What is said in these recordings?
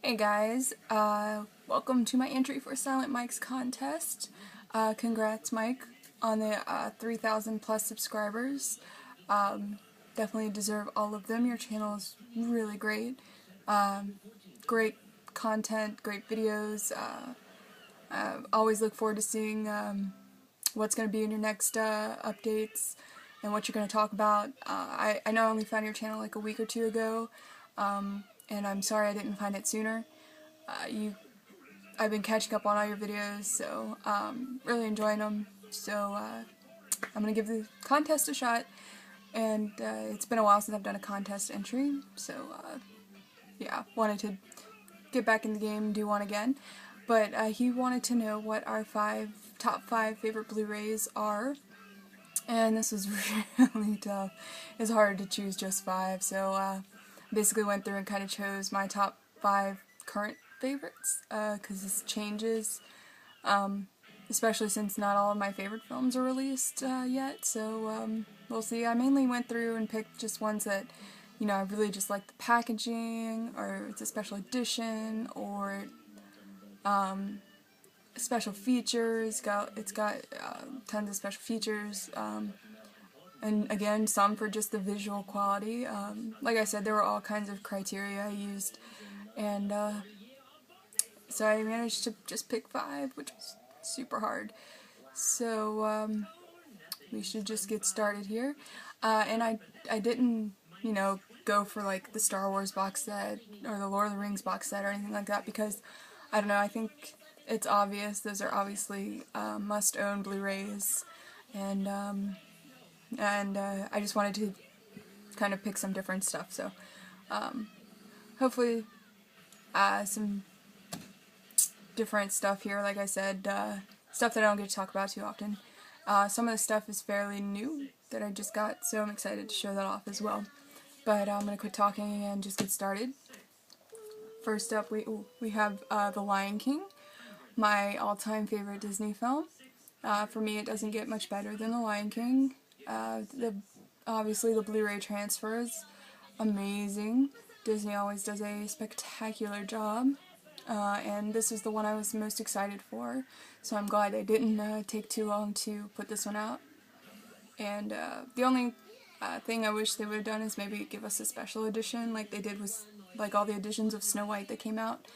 Hey guys, welcome to my entry for SiilentMiike's contest. Congrats Mike on the 3,000 plus subscribers. Definitely deserve all of them. Your channel is really great. Great content, great videos. Always look forward to seeing what's going to be in your next updates and what you're going to talk about. I know I only found your channel like a week or two ago. And I'm sorry I didn't find it sooner. I've been catching up on all your videos, so really enjoying them. So I'm gonna give the contest a shot, and it's been a while since I've done a contest entry, so yeah, wanted to get back in the game and do one again. But he wanted to know what our top five favorite Blu-rays are, and this was really tough. It's hard to choose just five, so basically went through and kind of chose my top five current favorites, because this changes, especially since not all of my favorite films are released yet, so we'll see. I mainly went through and picked just ones that, you know, I really just like the packaging, or it's a special edition, or special features. It's got tons of special features, and again, some for just the visual quality. Like I said, there were all kinds of criteria I used, and so I managed to just pick five, which was super hard. So we should just get started here. And I didn't, you know, go for like the Star Wars box set or the Lord of the Rings box set or anything like that, because I don't know, I think it's obvious. Those are obviously must-own Blu-rays, and I just wanted to kind of pick some different stuff, so hopefully some different stuff here. Like I said, stuff that I don't get to talk about too often. Some of the stuff is fairly new that I just got, so I'm excited to show that off as well. But I'm going to quit talking and just get started. First up, we have The Lion King, my all-time favorite Disney film. For me, it doesn't get much better than The Lion King. Obviously, the Blu-ray transfer is amazing. Disney always does a spectacular job, and this is the one I was most excited for, so I'm glad they didn't take too long to put this one out. And the only thing I wish they would have done is maybe give us a special edition like they did with like all the editions of Snow White that came out.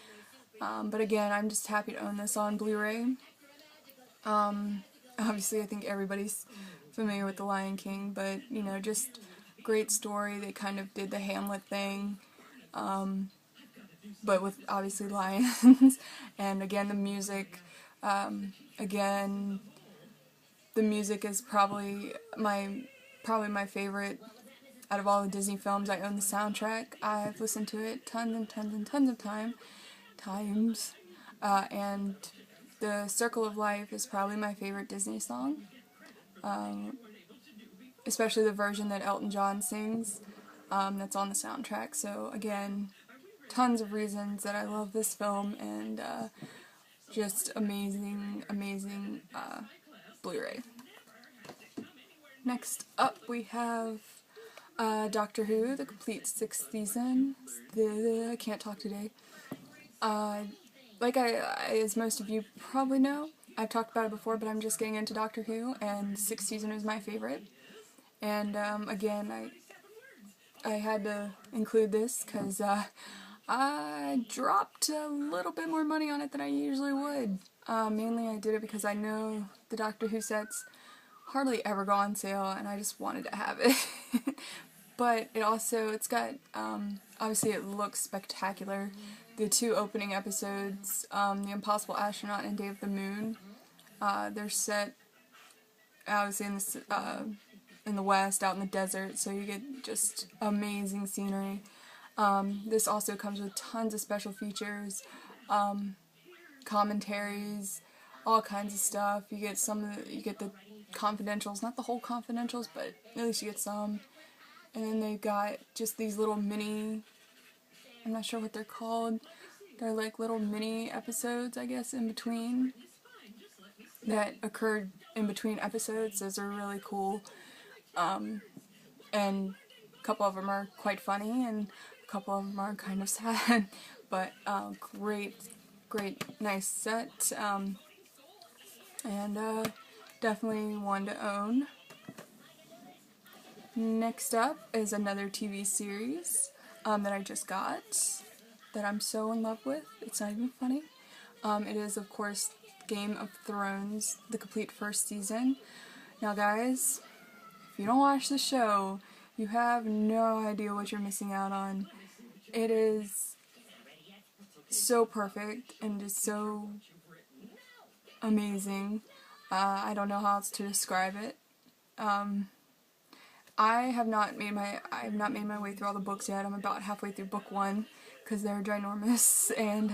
But again, I'm just happy to own this on Blu-ray. Obviously, I think everybody's familiar with The Lion King, but, you know, just great story. They kind of did the Hamlet thing, but with, obviously, lions. And again, the music, the music is probably my favorite out of all the Disney films. I own the soundtrack. I've listened to it tons and tons and tons of times. And the Circle of Life is probably my favorite Disney song, especially the version that Elton John sings, that's on the soundtrack. So again, tons of reasons that I love this film, and just amazing Blu-ray. Next up we have Doctor Who, the complete 6th season. I can't talk today. As most of you probably know, I've talked about it before, but I'm just getting into Doctor Who, and 6th season is my favorite. And again, I had to include this because I dropped a little bit more money on it than I usually would. Mainly I did it because I know the Doctor Who sets hardly ever go on sale, and I just wanted to have it. But it's got, obviously it looks spectacular. The two opening episodes, The Impossible Astronaut and Day of the Moon, they're set obviously in the West, out in the desert, so you get just amazing scenery. This also comes with tons of special features, commentaries, all kinds of stuff. You get you get the confidentials, not the whole confidentials, but at least you get some. And then they've got just these little mini, I'm not sure what they're called, they're like little mini episodes, I guess, in between, that occurred in between episodes. Those are really cool, and a couple of them are quite funny, and a couple of them are kind of sad, but great, nice set, and definitely one to own. Next up is another TV series that I just got that I'm so in love with. It's not even funny. It is, of course, Game of Thrones, the complete first season. Now, guys, if you don't watch the show, you have no idea what you're missing out on. It is so perfect and just so amazing. I don't know how else to describe it. I have not made my way through all the books yet. I'm about halfway through book 1 because they're ginormous, and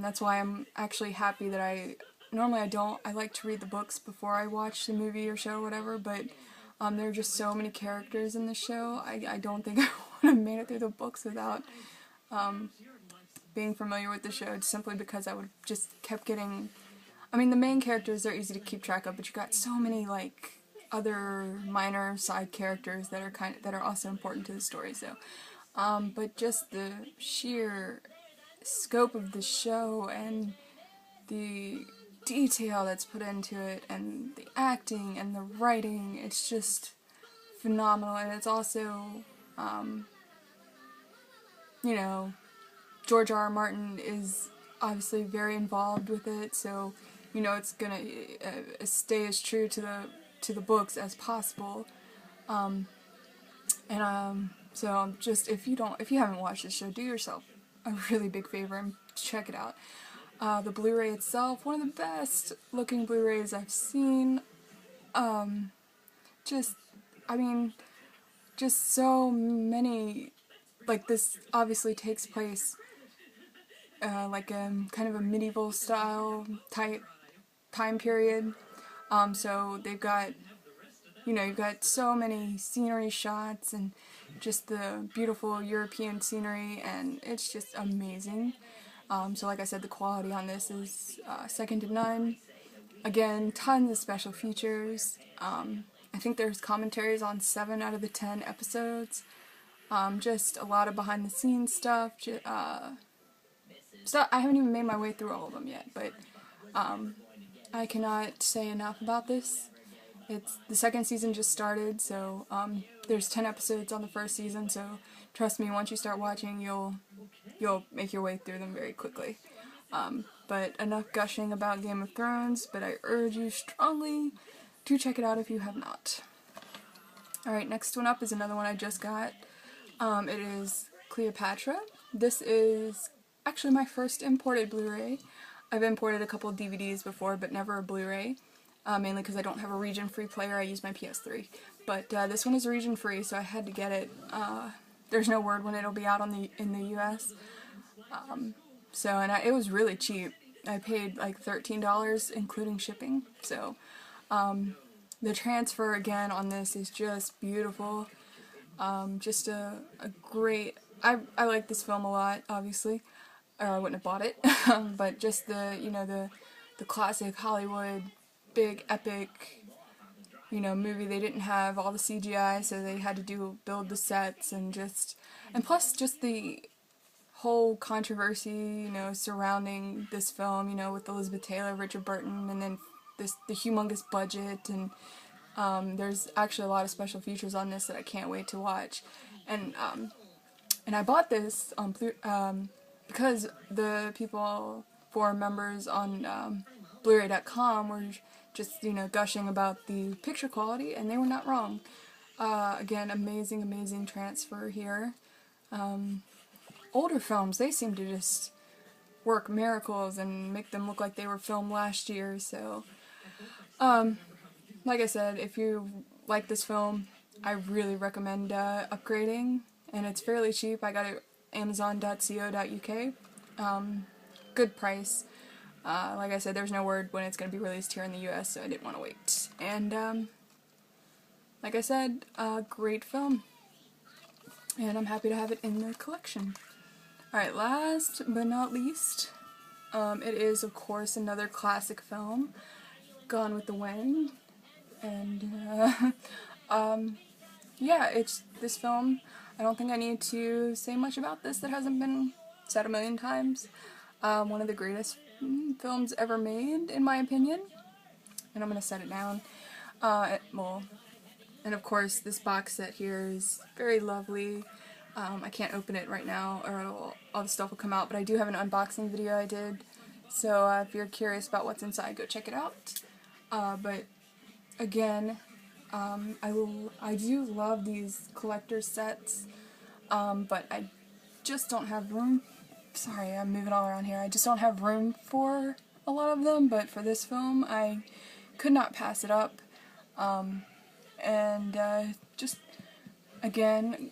that's why I'm actually happy that normally I like to read the books before I watch the movie or show or whatever, but there are just so many characters in the show. I don't think I would have made it through the books without being familiar with the show, simply because I would just kept getting, I mean, the main characters are easy to keep track of, but you got so many, like, other minor side characters that are also important to the story. So, but just the sheer scope of the show and the detail that's put into it and the acting and the writing, it's just phenomenal. And it's also, you know, George R. R. Martin is obviously very involved with it, so you know it's gonna stay as true to the books as possible. So just if you haven't watched this show, do yourself a really big favor and check it out. The Blu-ray itself, one of the best looking Blu-rays I've seen. Just so many, like, this obviously takes place like kind of a medieval style type time period. So they've got, you've got so many scenery shots and just the beautiful European scenery, and it's just amazing. So like I said, the quality on this is second to none. Again, tons of special features. I think there's commentaries on 7 out of the 10 episodes. Just a lot of behind the scenes stuff. So I haven't even made my way through all of them yet, but I cannot say enough about this. The second season just started, so there's 10 episodes on the first season, so trust me, once you start watching, you'll make your way through them very quickly. But enough gushing about Game of Thrones, but I urge you strongly to check it out if you have not. Alright, next one up is another one I just got. It is Cleopatra. This is actually my first imported Blu-ray. I've imported a couple of DVDs before, but never a Blu-ray, mainly because I don't have a region-free player. I use my PS3. But this one is region-free, so I had to get it. There's no word when it'll be out in the US. It was really cheap. I paid like $13, including shipping. So the transfer again on this is just beautiful. Just a great. I like this film a lot, obviously, or I wouldn't have bought it. But just the classic Hollywood big epic movie. They didn't have all the CGI, so they had to build the sets, and plus just the whole controversy surrounding this film, with Elizabeth Taylor, Richard Burton, and then the humongous budget, and there's actually a lot of special features on this that I can't wait to watch. And I bought this on because the forum members on Blu-ray.com were just gushing about the picture quality, and they were not wrong. Again, amazing transfer here. Older films, they seem to just work miracles and make them look like they were filmed last year. So like I said, if you like this film, I really recommend upgrading, and it's fairly cheap. I got it amazon.co.uk. Good price. Like I said, there's no word when it's going to be released here in the US, so I didn't want to wait. And like I said, great film, and I'm happy to have it in the collection. Alright, last but not least, it is, of course, another classic film, Gone with the Wind. And yeah, it's this film. I don't think I need to say much about this that hasn't been said a million times. One of the greatest films ever made, in my opinion. And I'm going to set it down. Well, and of course this box set here is very lovely. I can't open it right now or all the stuff will come out, but I do have an unboxing video I did. So if you're curious about what's inside, go check it out. But again, I do love these collector sets, but I just don't have room. Sorry, I'm moving all around here. I just don't have room for a lot of them, but for this film, I could not pass it up. Just, again,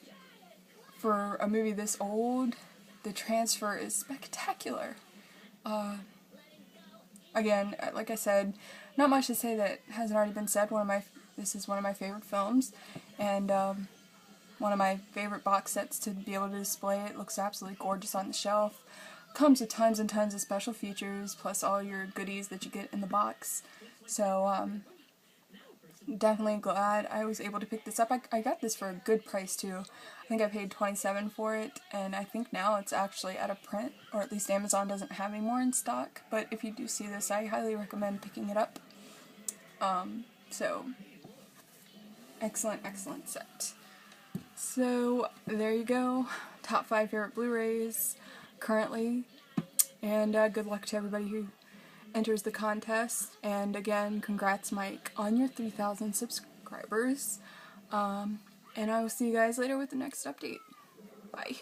for a movie this old, the transfer is spectacular. Again, like I said, not much to say that hasn't already been said. This is one of my favorite films, and one of my favorite box sets to be able to display it. Looks absolutely gorgeous on the shelf. Comes with tons and tons of special features, plus all your goodies that you get in the box. So, definitely glad I was able to pick this up. I got this for a good price too. I think I paid $27 for it, and I think now it's actually out of print, or at least Amazon doesn't have any more in stock. But if you do see this, I highly recommend picking it up. So, excellent set. So, there you go. Top 5 favorite Blu-rays currently. And good luck to everybody who enters the contest. And again, congrats, Mike, on your 3,000 subscribers. And I will see you guys later with the next update. Bye.